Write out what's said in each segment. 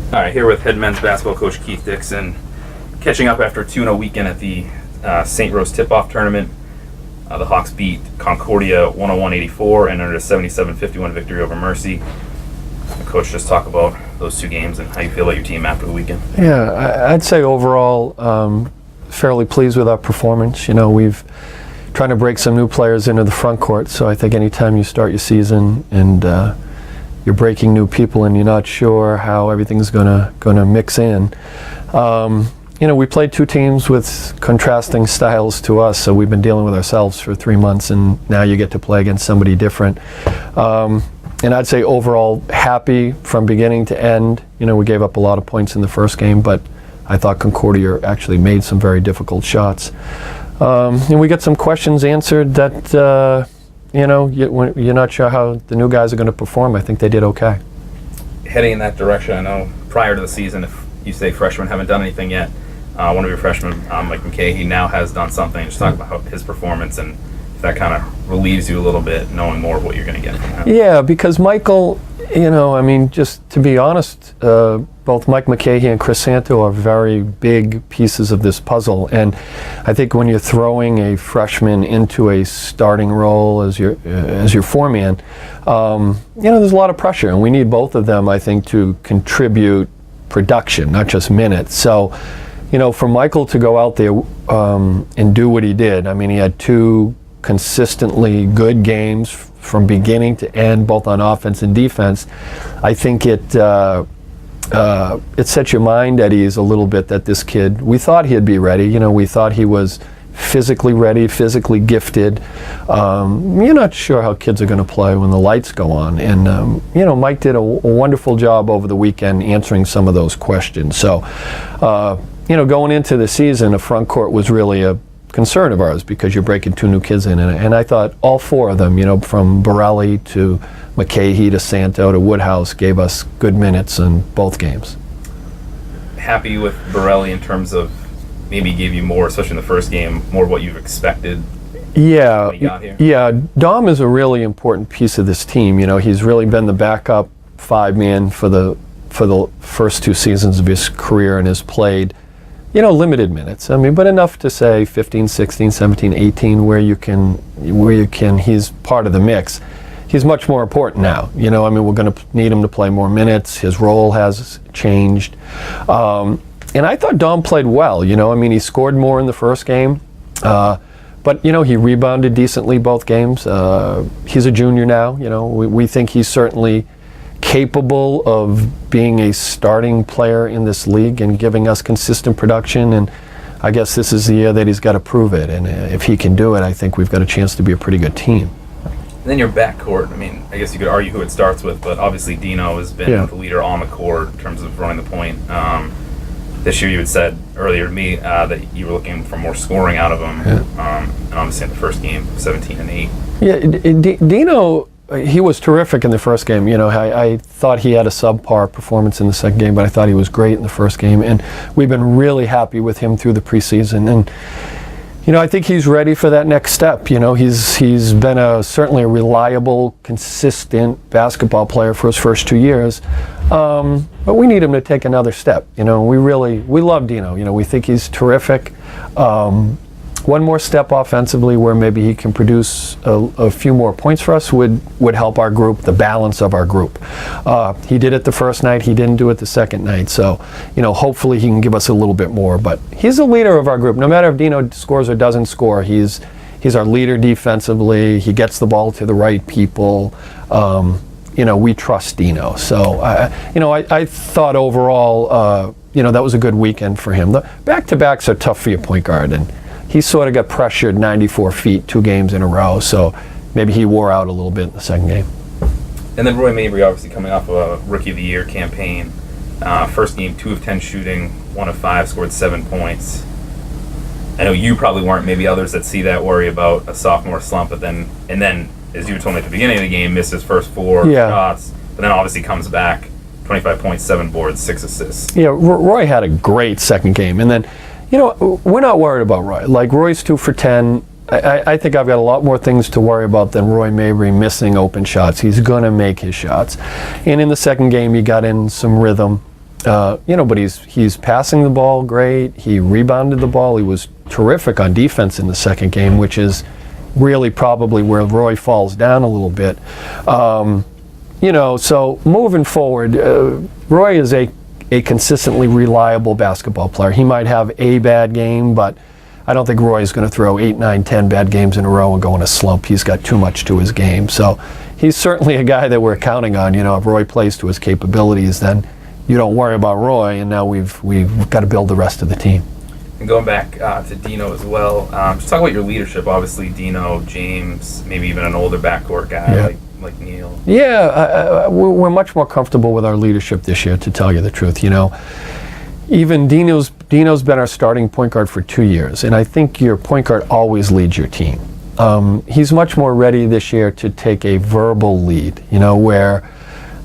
All right, here with head men's basketball coach Keith Dickson, catching up after a 2-0 weekend at the St. Rose tip-off tournament. The Hawks beat Concordia 101-84 and earned a 77-51 victory over Mercy. Coach, just talk about those two games and how you feel about your team after the weekend. Yeah, I'd say overall fairly pleased with our performance. You know, we've trying to break some new players into the front court, so I think anytime you start your season and you're breaking new people and you're not sure how everything's gonna mix in. You know, we played two teams with contrasting styles to us, so we've been dealing with ourselves for 3 months, and now you get to play against somebody different. And I'd say overall happy from beginning to end. You know, we gave up a lot of points in the first game, but I thought Concordia actually made some very difficult shots. And we got some questions answered that, you know, you're not sure how the new guys are going to perform. I think they did okay. Heading in that direction, I know prior to the season, if you say freshmen haven't done anything yet, one of your freshmen, Mike McKay, he now has done something. Just talk about his performance and if that kind of relieves you a little bit, knowing more of what you're going to get from him. Yeah, because Michael, you know, I mean, just to be honest, both Mike McKay and Chris Santo are very big pieces of this puzzle. And I think when you're throwing a freshman into a starting role as your foreman, you know, there's a lot of pressure. And we need both of them, I think, to contribute production, not just minutes. So, you know, for Michael to go out there and do what he did, I mean, he had two consistently good games from beginning to end, both on offense and defense. I think it sets your mind at ease a little bit that this kid, we thought he'd be ready. You know, we thought he was physically ready, physically gifted. You're not sure how kids are going to play when the lights go on. And, you know, Mike did a wonderful job over the weekend answering some of those questions. So, you know, going into the season, the front court was really a concern of ours because you're breaking two new kids in. And I thought all four of them, you know, from Borelli to McKay to Santo to Woodhouse, gave us good minutes in both games. Happy with Borelli in terms of maybe gave you more, especially in the first game, more of what you've expected? Yeah, when you got here? Yeah. Dom is a really important piece of this team. You know, he's really been the backup five-man for the first two seasons of his career and has played, you know, limited minutes. I mean, but enough to say 15, 16, 17, 18, where you can, he's part of the mix. He's much more important now. You know, I mean, we're going to need him to play more minutes. His role has changed. And I thought Dom played well. You know, I mean, he scored more in the first game. But, you know, he rebounded decently both games. He's a junior now. You know, we think he's certainly capable of being a starting player in this league and giving us consistent production, and I guess this is the year that he's got to prove it, and if he can do it, I think we've got a chance to be a pretty good team. And then your backcourt, I mean, I guess you could argue who it starts with, but obviously Dino has been the leader on the court in terms of running the point. This year you had said earlier to me that you were looking for more scoring out of him, and obviously in the first game, 17 and 8. Yeah, Dino, he was terrific in the first game. You know, I thought he had a subpar performance in the second game, but I thought he was great in the first game. And we've been really happy with him through the preseason. And, you know, I think he's ready for that next step. You know, he's been certainly a reliable, consistent basketball player for his first 2 years. But we need him to take another step. You know, we love Dino. You know, we think he's terrific. One more step offensively where maybe he can produce a few more points for us would help our group, the balance of our group. He did it the first night, he didn't do it the second night, so, you know, hopefully he can give us a little bit more. But he's a leader of our group. No matter if Dino scores or doesn't score, he's our leader defensively. He gets the ball to the right people. You know, we trust Dino. So, you know, I thought overall, you know, that was a good weekend for him. The back-to-backs are tough for your point guard, and he sort of got pressured 94 feet 2 games in a row, so maybe he wore out a little bit in the second game. And then Roy Mabry obviously coming off of a Rookie of the Year campaign. First game, 2 of 10 shooting, 1 of 5, scored 7 points. I know you probably weren't, maybe others that see that worry about a sophomore slump, but then, as you told me at the beginning of the game, missed his first 4 shots, but then obviously comes back, 25 points, 7 boards, 6 assists. Yeah, Roy had a great second game, and then, you know, we're not worried about Roy. Like, Roy's 2 for 10. I think I've got a lot more things to worry about than Roy Mabry missing open shots. He's going to make his shots. And in the second game, he got in some rhythm. But he's passing the ball great. He rebounded the ball. He was terrific on defense in the second game, which is really probably where Roy falls down a little bit. So moving forward, Roy is a consistently reliable basketball player. He might have a bad game, but I don't think Roy is going to throw 8, 9, 10 bad games in a row and go in a slump. He's got too much to his game. So he's certainly a guy that we're counting on. If Roy plays to his capabilities, then you don't worry about Roy, and now we've got to build the rest of the team. And going back to Dino as well, just talk about your leadership. Obviously, Dino, James, maybe even an older backcourt guy like Neil. Yeah, we're much more comfortable with our leadership this year, to tell you the truth. Even Dino's been our starting point guard for 2 years, and I think your point guard always leads your team. He's much more ready this year to take a verbal lead, where,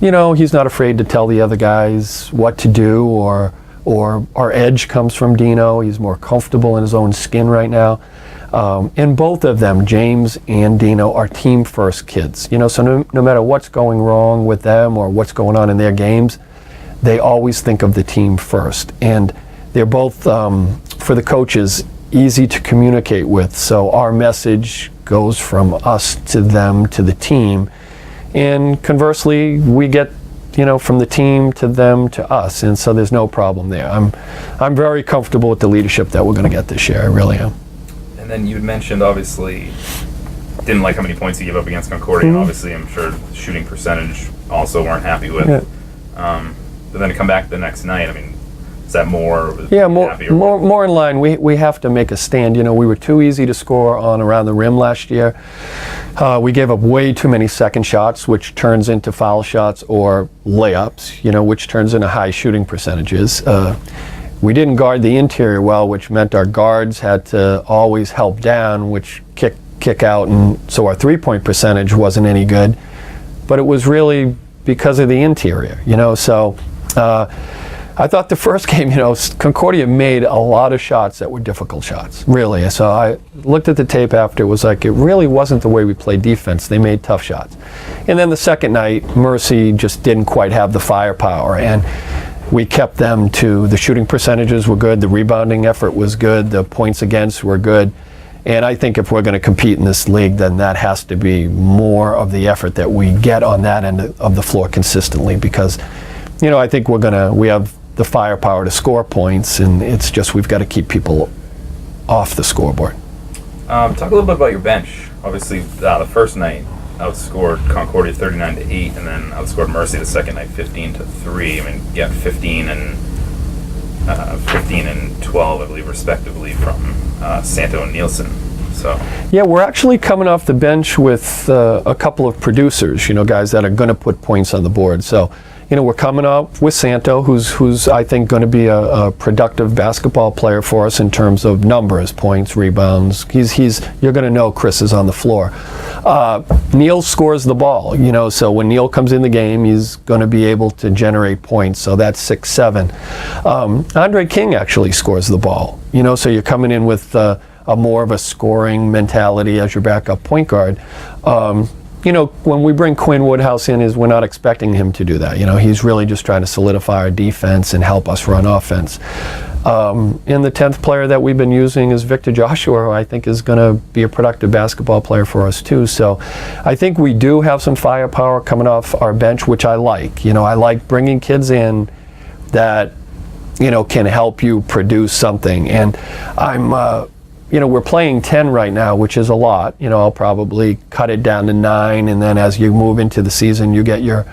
he's not afraid to tell the other guys what to do, or our edge comes from Dino. He's more comfortable in his own skin right now. And both of them, James and Dino, are team first kids. So no matter what's going wrong with them or what's going on in their games, they always think of the team first. And they're both, for the coaches, easy to communicate with. So our message goes from us to them to the team. And conversely, we get, from the team to them to us. And so there's no problem there. I'm very comfortable with the leadership that we're going to get this year. I really am. And then you mentioned, obviously, didn't like how many points you gave up against Concordia. Mm-hmm. Obviously, I'm sure shooting percentage also weren't happy with. Yeah. But then to come back the next night, is that more? Yeah, more in line. We have to make a stand. We were too easy to score on around the rim last year. We gave up way too many second shots, which turns into foul shots or layups, which turns into high shooting percentages. We didn't guard the interior well, which meant our guards had to always help down, which kick out, and so our three-point percentage wasn't any good. But it was really because of the interior, so I thought the first game, Concordia made a lot of shots that were difficult shots, really. So I looked at the tape after, it was like, it really wasn't the way we played defense. They made tough shots. And then the second night, Mercy just didn't quite have the firepower, and we kept them to, the shooting percentages were good, the rebounding effort was good, the points against were good. And I think if we're going to compete in this league, then that has to be more of the effort that we get on that end of the floor consistently, because I think we have the firepower to score points, and it's just we've got to keep people off the scoreboard. Talk a little bit about your bench. Obviously, the first night outscored Concordia 39-8, and then outscored Mercy the second night 15-3. You got 15 and 12, I believe, respectively, from Santo and Nielsen. So yeah, we're actually coming off the bench with a couple of producers, guys that are going to put points on the board. So we're coming up with Santo, who's I think going to be a productive basketball player for us in terms of numbers, points, rebounds. You're going to know Chris is on the floor. Neil scores the ball, so when Neil comes in the game, he's going to be able to generate points. So that's 6-7. Andre King actually scores the ball, so you're coming in with a more of a scoring mentality as your backup point guard. When we bring Quinn Woodhouse in, we're not expecting him to do that. He's really just trying to solidify our defense and help us run offense. And the 10th player that we've been using is Victor Joshua, who I think is going to be a productive basketball player for us too. So I think we do have some firepower coming off our bench, which I like. I like bringing kids in that, can help you produce something. And we're playing 10 right now, which is a lot. I'll probably cut it down to 9, and then as you move into the season, you get your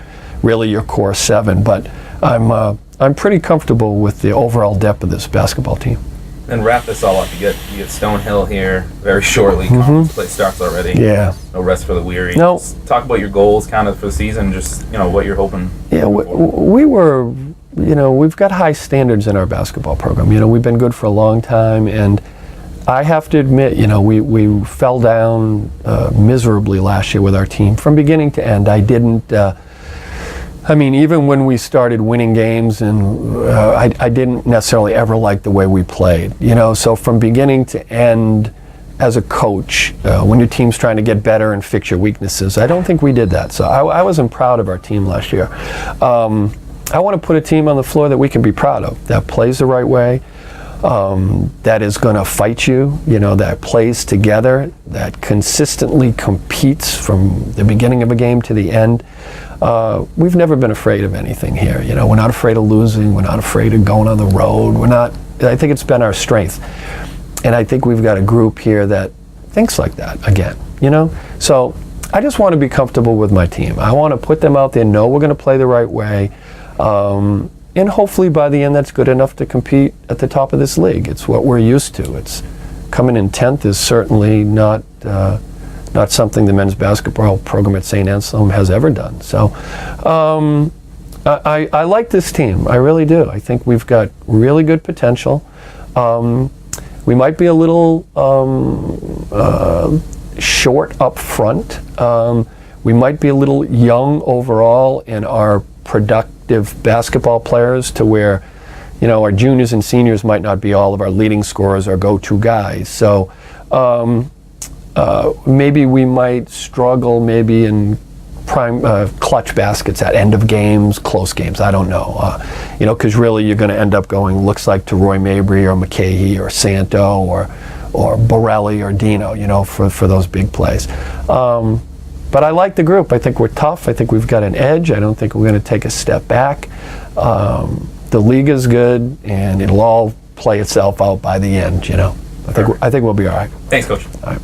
core 7. But I'm pretty comfortable with the overall depth of this basketball team. Then wrap this all up. You get Stonehill here very shortly. Conference play starts already. Yeah. No rest for the weary. No. Just talk about your goals kind of for the season. Just what you're hoping. Yeah, we've got high standards in our basketball program. We've been good for a long time, and I have to admit, we fell down miserably last year with our team from beginning to end. I didn't. Even when we started winning games, and I didn't necessarily ever like the way we played. So from beginning to end, as a coach, when your team's trying to get better and fix your weaknesses, I don't think we did that. So I wasn't proud of our team last year. I want to put a team on the floor that we can be proud of, that plays the right way, that is going to fight you, that plays together, that consistently competes from the beginning of a game to the end. We've never been afraid of anything here. We're not afraid of losing. We're not afraid of going on the road. I think it's been our strength. And I think we've got a group here that thinks like that again, So I just want to be comfortable with my team. I want to put them out there, know we're going to play the right way. And hopefully by the end that's good enough to compete at the top of this league. It's what we're used to. It's coming in 10th is certainly not something the men's basketball program at St. Anselm has ever done. So I like this team. I really do. I think we've got really good potential. We might be a little short up front. We might be a little young overall in our productive basketball players to where, our juniors and seniors might not be all of our leading scorers or go-to guys. So maybe we might struggle maybe in prime clutch baskets at end of games, close games. I don't know. Because really you're going to end up going, looks like to Roy Mabry or McKahee or Santo or Borelli or Dino, for those big plays. But I like the group. I think we're tough. I think we've got an edge. I don't think we're going to take a step back. The league is good, and it'll all play itself out by the end. I think we'll be all right. Thanks, Coach. All right.